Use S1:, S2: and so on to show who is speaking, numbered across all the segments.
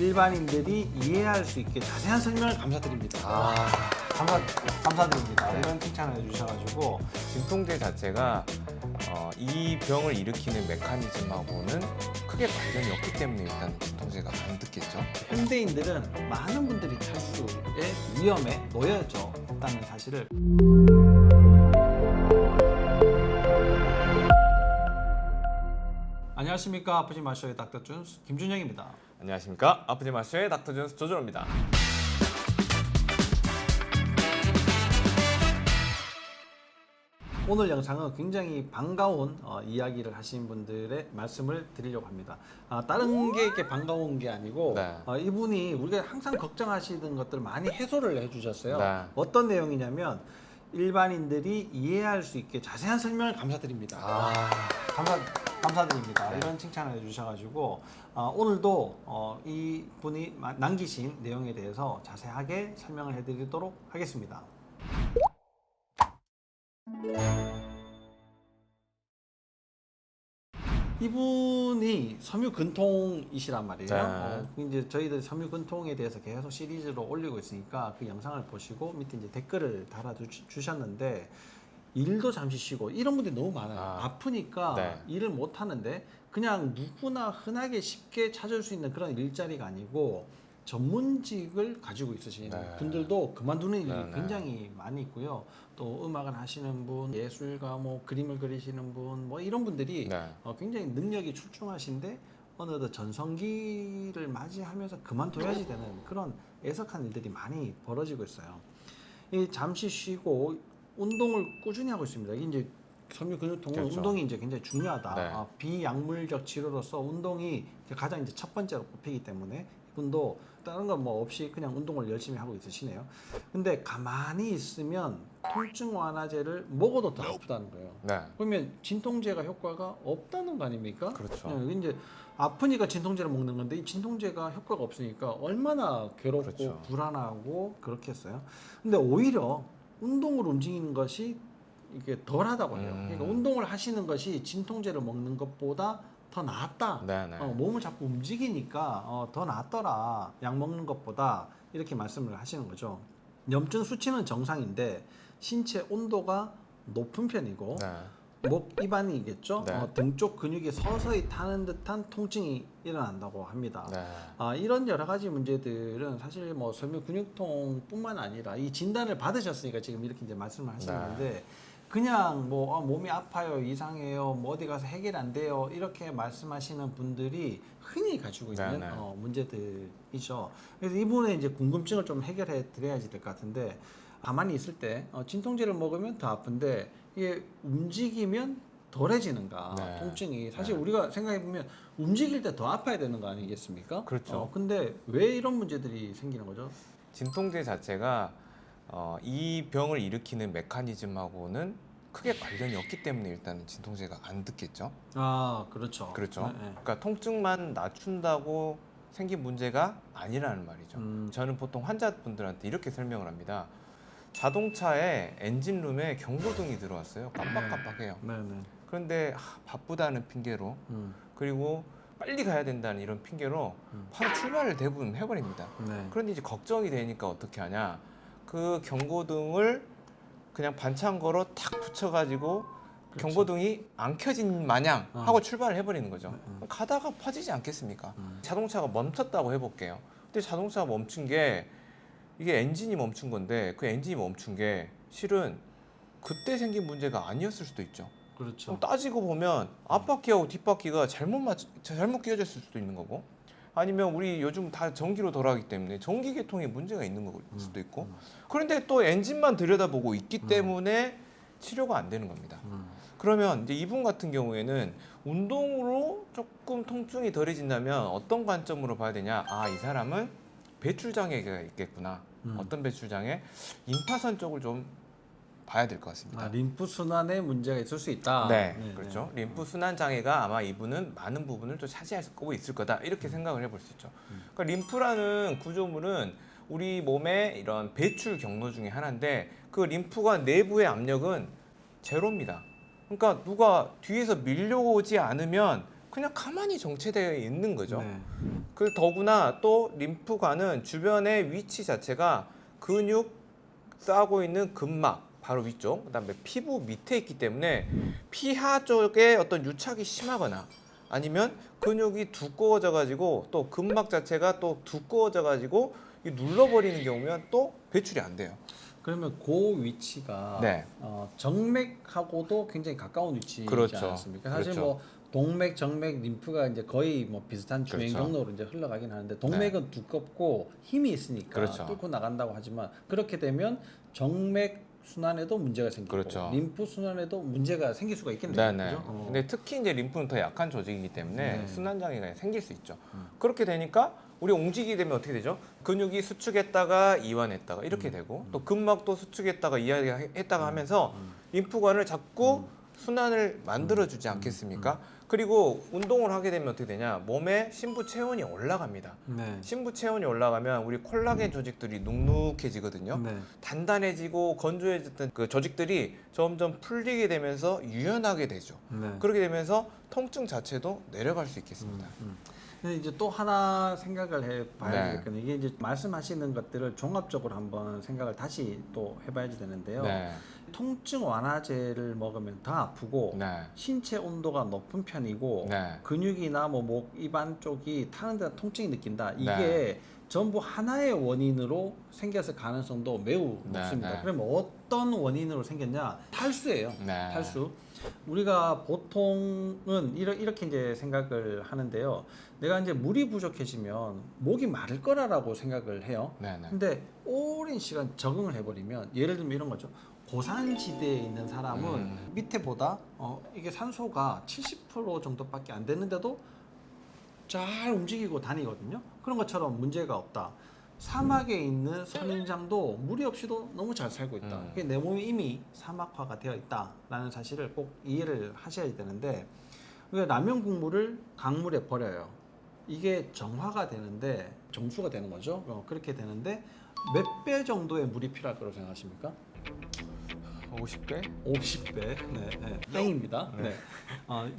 S1: 일반인들이 이해할 수 있게 자세한 설명을 감사드립니다. 감사드립니다. 이런 칭찬을 해주셔가지고
S2: 진통제 자체가 이 병을 일으키는 메커니즘하고는 크게 관련이 없기 때문에 일단 진통제가 안 듣겠죠.
S1: 현대인들은 많은 분들이 탈수의 위험에 놓여져 있다는 사실을 안녕하십니까. 아프지 마쇼의 닥터 준스 김준영입니다.
S2: 안녕하십니까. 아프지 마쇼의 닥터 준스 조준호입니다.
S1: 오늘 영상은 굉장히 반가운 이야기를 하신 분들의 말씀을 드리려고 합니다. 다른 게 이렇게 반가운 게 아니고
S2: 네.
S1: 이분이 우리가 항상 걱정하시는 것들 많이 해소를 해주셨어요.
S2: 네.
S1: 어떤 내용이냐면 일반인들이 이해할 수 있게 자세한 설명을 감사드립니다. 감사드립니다.
S2: 네.
S1: 이런 칭찬을 해주셔가지고 오늘도 이분이 남기신 내용에 대해서 자세하게 설명을 해드리도록 하겠습니다. 이분이 섬유근통이시란 말이에요.
S2: 네.
S1: 이제 저희들 섬유근통에 대해서 계속 시리즈로 올리고 있으니까 그 영상을 보시고 밑에 이제 댓글을 달아주셨는데 일도 잠시 쉬고 이런 분들이 너무 많아요. 아프니까
S2: 네.
S1: 일을 못 하는데 그냥 누구나 흔하게 쉽게 찾을 수 있는 그런 일자리가 아니고 전문직을 가지고 있으신
S2: 네.
S1: 분들도 그만두는 일이
S2: 네, 네.
S1: 굉장히 많이 있고요. 또 음악을 하시는 분, 예술가, 뭐 그림을 그리시는 분, 뭐 이런 분들이
S2: 네.
S1: 굉장히 능력이 출중하신데 어느덧 전성기를 맞이하면서 그만둬야지 되는 그런 애석한 일들이 많이 벌어지고 있어요. 이 잠시 쉬고 운동을 꾸준히 하고 있습니다. 이제 섬유근육통은
S2: 그렇죠.
S1: 운동이 이제 굉장히 중요하다.
S2: 네.
S1: 비약물적 치료로서 운동이 가장 이제 첫 번째로 꼽히기 때문에 이분도 다른 건 뭐 없이 그냥 운동을 열심히 하고 있으시네요. 근데 가만히 있으면 통증 완화제를 먹어도 더 아프다는 거예요.
S2: 네.
S1: 그러면 진통제가 효과가 없다는 거 아닙니까?
S2: 그렇죠.
S1: 네, 이제 아프니까 진통제를 먹는 건데 이 진통제가 효과가 없으니까 얼마나 괴롭고
S2: 그렇죠.
S1: 불안하고 그렇겠어요. 근데 오히려 운동을 움직이는 것이 이게 덜하다고 해요. 그러니까 운동을 하시는 것이 진통제를 먹는 것보다 더 낫다.
S2: 네네.
S1: 몸을 자꾸 움직이니까 더 낫더라. 약 먹는 것보다 이렇게 말씀을 하시는 거죠. 염증 수치는 정상인데 신체 온도가 높은 편이고
S2: 네.
S1: 목 이반이겠죠.
S2: 네.
S1: 등 쪽 근육이 서서히 타는 듯한 통증이 일어난다고 합니다.
S2: 네.
S1: 이런 여러 가지 문제들은 사실 뭐 섬유근육통뿐만 아니라 이 진단을 받으셨으니까 지금 이렇게 이제 말씀을 하시는
S2: 네.
S1: 건데 그냥 뭐 몸이 아파요, 이상해요, 뭐 어디 가서 해결 안 돼요 이렇게 말씀하시는 분들이 흔히 가지고 있는
S2: 네, 네.
S1: 문제들이죠. 그래서 이분의 이제 궁금증을 좀 해결해 드려야지 될 것 같은데 가만히 있을 때 진통제를 먹으면 더 아픈데 이게 움직이면 덜해지는가?
S2: 네.
S1: 통증이 사실
S2: 네.
S1: 우리가 생각해 보면 움직일 때 더 아파야 되는 거 아니겠습니까?
S2: 그렇죠.
S1: 근데 왜 이런 문제들이 생기는 거죠?
S2: 진통제 자체가 이 병을 일으키는 메커니즘하고는 크게 관련이 없기 때문에 일단 진통제가 안 듣겠죠.
S1: 그렇죠.
S2: 그렇죠.
S1: 네, 네.
S2: 그러니까 통증만 낮춘다고 생긴 문제가 아니라는 말이죠. 저는 보통 환자분들한테 이렇게 설명을 합니다. 자동차에 엔진룸에 경고등이 들어왔어요. 깜빡깜빡해요.
S1: 네네.
S2: 그런데 바쁘다는 핑계로 그리고 빨리 가야 된다는 이런 핑계로 바로 출발을 대부분 해버립니다.
S1: 네.
S2: 그런데 이제 걱정이 되니까 어떻게 하냐? 그 경고등을 그냥 반창 걸어 탁 붙여가지고
S1: 그렇죠.
S2: 경고등이 안 켜진 마냥 하고 출발을 해버리는 거죠.
S1: 네,
S2: 그럼 가다가 퍼지지 않겠습니까? 자동차가 멈췄다고 해볼게요. 근데 자동차가 멈춘 게 이게 엔진이 멈춘 건데 그 엔진이 멈춘 게 실은 그때 생긴 문제가 아니었을 수도 있죠.
S1: 그렇죠.
S2: 그럼 따지고 보면 앞바퀴하고 뒷바퀴가 잘못 끼워졌을 수도 있는 거고 아니면 우리 요즘 다 전기로 돌아가기 때문에 전기 계통에 문제가 있는 걸 수도 있고 그런데 또 엔진만 들여다보고 있기 때문에 치료가 안 되는 겁니다. 그러면 이제 이분 같은 경우에는 운동으로 조금 통증이 덜해진다면 어떤 관점으로 봐야 되냐? 이 사람은 배출 장애가 있겠구나. 어떤 배출 장애? 임파선 쪽을 좀 봐야 될 것 같습니다.
S1: 림프 순환에 문제가 있을 수 있다.
S2: 네, 그렇죠. 림프 순환 장애가 아마 이분은 많은 부분을 또 차지하고 있을 거다 이렇게 생각을 해볼 수 있죠. 그러니까 림프라는 구조물은 우리 몸의 이런 배출 경로 중에 하나인데 그 림프가 내부의 압력은 제로입니다. 그러니까 누가 뒤에서 밀려오지 않으면 그냥 가만히 정체되어 있는 거죠.
S1: 네.
S2: 그 더구나 또 림프관은 주변의 위치 자체가 근육 싸고 있는 근막 바로 위쪽, 그다음에 피부 밑에 있기 때문에 피하 쪽에 어떤 유착이 심하거나 아니면 근육이 두꺼워져 가지고 또 근막 자체가 또 두꺼워져 가지고 눌러버리는 경우면 또 배출이 안 돼요.
S1: 그러면 그 위치가
S2: 네.
S1: 정맥하고도 굉장히 가까운 위치이지
S2: 그렇죠.
S1: 않습니까? 사실
S2: 그렇죠.
S1: 뭐 동맥, 정맥, 림프가 이제 거의 뭐 비슷한 주행
S2: 그렇죠.
S1: 경로로 이제 흘러가긴 하는데 동맥은 두껍고 힘이 있으니까
S2: 그렇죠.
S1: 뚫고 나간다고 하지만 그렇게 되면 정맥 순환에도 문제가 생기고
S2: 그렇죠.
S1: 림프 순환에도 문제가 생길 수가 있겠네요.
S2: 네네.
S1: 그죠?
S2: 근데 특히 이제 림프는 더 약한 조직이기 때문에
S1: 네.
S2: 순환 장애가 생길 수 있죠. 그렇게 되니까 우리 움직이게 되면 어떻게 되죠? 근육이 수축했다가 이완했다가 이렇게 되고 또 근막도 수축했다가 이완했다가 하면서 림프관을 자꾸 순환을 만들어주지 않겠습니까? 그리고 운동을 하게 되면 어떻게 되냐? 몸에 신부 체온이 올라갑니다.
S1: 네.
S2: 신부 체온이 올라가면 우리 콜라겐 조직들이 눅눅해지거든요.
S1: 네.
S2: 단단해지고 건조해졌던 그 조직들이 점점 풀리게 되면서 유연하게 되죠.
S1: 네.
S2: 그렇게 되면서 통증 자체도 내려갈 수 있겠습니다.
S1: 근데 이제 또 하나 생각을 해봐야
S2: 네.
S1: 되겠거든요. 이게 이제 말씀하시는 것들을 종합적으로 한번 생각을 다시 또 해봐야지 되는데요.
S2: 네.
S1: 통증 완화제를 먹으면 더 아프고
S2: 네.
S1: 신체 온도가 높은 편이고
S2: 네.
S1: 근육이나 뭐 목, 입안 쪽이 타는 데 통증이 느낀다. 이게
S2: 네.
S1: 전부 하나의 원인으로 생겼을 가능성도 매우
S2: 네,
S1: 높습니다.
S2: 네.
S1: 그러면 어떤 원인으로 생겼냐? 탈수예요.
S2: 네.
S1: 탈수. 우리가 보통은 이렇게 이제 생각을 하는데요. 내가 이제 물이 부족해지면 목이 마를 거라고 생각을 해요.
S2: 네. 네.
S1: 근데 오랜 시간 적응을 해버리면 예를 들면 이런 거죠. 고산지대에 있는 사람은 밑에보다 이게 산소가 70% 정도밖에 안 되는데도 잘 움직이고 다니거든요. 그런 것처럼 문제가 없다. 사막에 있는 선인장도 무리 없이도 너무 잘 살고 있다. 그게 내 몸이 이미 사막화가 되어 있다라는 사실을 꼭 이해를 하셔야 되는데 그러니까 라면 국물을 강물에 버려요. 이게 정화가 되는데 정수가 되는 거죠. 그렇게 되는데 몇 배 정도의 물이 필요할 거라고 생각하십니까?
S2: 50배?
S1: 50배, 네, 땡입니다. 네.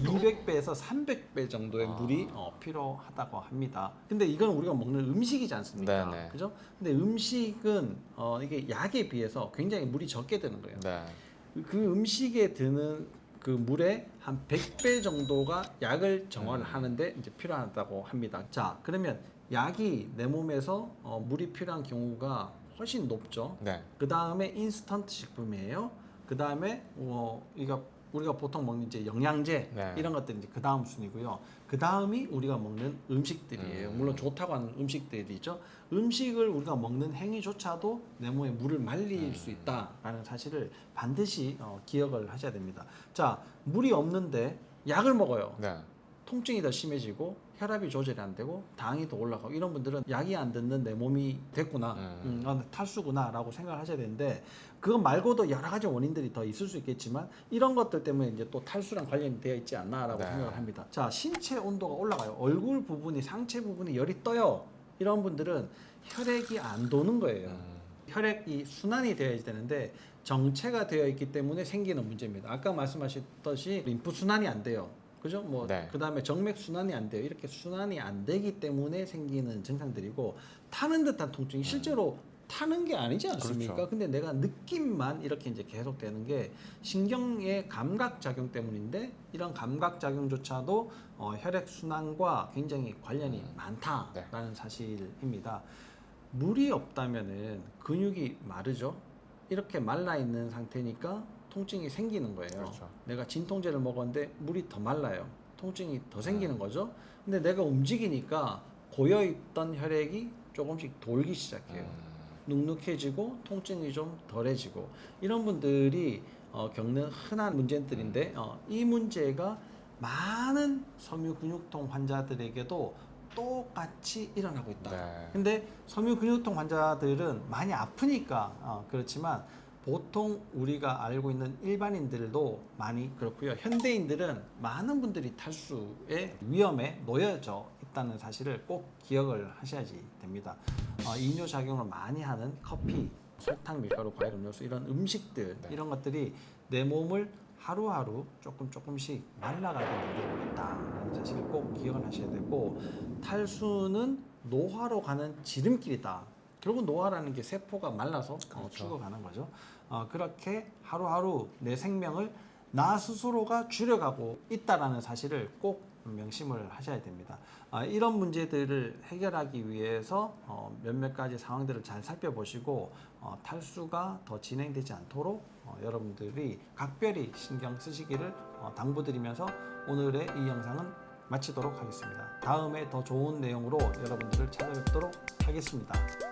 S1: 200배에서 300배 정도의 물이 필요하다고 합니다. 근데 이건 우리가 먹는 음식이지 않습니까?
S2: 네, 네.
S1: 그죠? 근데 음식은 이게 약에 비해서 굉장히 물이 적게 드는 거예요.
S2: 네.
S1: 그 음식에 드는 그 물의 한 100배 정도가 약을 정화를 하는데 이제 필요하다고 합니다. 자, 그러면 약이 내 몸에서 물이 필요한 경우가 훨씬 높죠.
S2: 네.
S1: 그 다음에 인스턴트 식품이에요. 그 다음에 우리가 보통 먹는 이제 영양제
S2: 네.
S1: 이런 것들이 이제 그 다음 순위고요. 그 다음이 우리가 먹는 음식들이에요. 물론 좋다고 하는 음식들이죠. 음식을 우리가 먹는 행위조차도 내 몸에 물을 말릴 수 있다라는 사실을 반드시 기억을 하셔야 됩니다. 자, 물이 없는데 약을 먹어요.
S2: 네.
S1: 통증이 더 심해지고 혈압이 조절이 안 되고 당이 더 올라가고 이런 분들은 약이 안 듣는 내 몸이 됐구나 탈수구나 라고 생각을 하셔야 되는데 그거 말고도 여러 가지 원인들이 더 있을 수 있겠지만 이런 것들 때문에 이제 또 탈수랑 관련이 되어 있지 않나 라고
S2: 네.
S1: 생각을 합니다. 자, 신체 온도가 올라가요. 얼굴 부분이 상체 부분이 열이 떠요. 이런 분들은 혈액이 안 도는 거예요. 혈액이 순환이 되어야 되는데 정체가 되어 있기 때문에 생기는 문제입니다. 아까 말씀하셨듯이 림프 순환이 안 돼요. 그죠? 뭐
S2: 네.
S1: 그다음에 정맥 순환이 안 돼요. 이렇게 순환이 안 되기 때문에 생기는 증상들이고 타는 듯한 통증이 실제로 타는 게 아니지 않습니까?
S2: 그렇죠.
S1: 근데 내가 느낌만 이렇게 이제 계속 되는 게 신경의 감각 작용 때문인데 이런 감각 작용조차도 혈액 순환과 굉장히 관련이 많다라는 사실입니다. 물이 없다면은 근육이 마르죠. 이렇게 말라 있는 상태니까 통증이 생기는 거예요.
S2: 그렇죠.
S1: 내가 진통제를 먹었는데 물이 더 말라요. 통증이 더 생기는 거죠. 근데 내가 움직이니까 고여있던 혈액이 조금씩 돌기 시작해요. 눅눅해지고 통증이 좀 덜해지고 이런 분들이 겪는 흔한 문제들인데 이 문제가 많은 섬유근육통 환자들에게도 똑같이 일어나고 있다.
S2: 네.
S1: 근데 섬유근육통 환자들은 많이 아프니까 그렇지만 보통 우리가 알고 있는 일반인들도 많이 그렇고요. 현대인들은 많은 분들이 탈수의 위험에 놓여져 있다는 사실을 꼭 기억을 하셔야지 됩니다. 이뇨작용을 많이 하는 커피, 설탕, 밀가루, 과일, 음료수 이런 음식들 이런 것들이 내 몸을 하루하루 조금씩 말라가게 만들고 있다는 사실을 꼭 기억을 하셔야 되고, 탈수는 노화로 가는 지름길이다. 결국 노화라는 게 세포가 말라서
S2: 그렇죠.
S1: 죽어가는 거죠. 그렇게 하루하루 내 생명을 나 스스로가 줄여가고 있다라는 사실을 꼭 명심을 하셔야 됩니다. 이런 문제들을 해결하기 위해서 몇몇 가지 상황들을 잘 살펴보시고 탈수가 더 진행되지 않도록 여러분들이 각별히 신경 쓰시기를 당부드리면서 오늘의 이 영상은 마치도록 하겠습니다. 다음에 더 좋은 내용으로 여러분들을 찾아뵙도록 하겠습니다.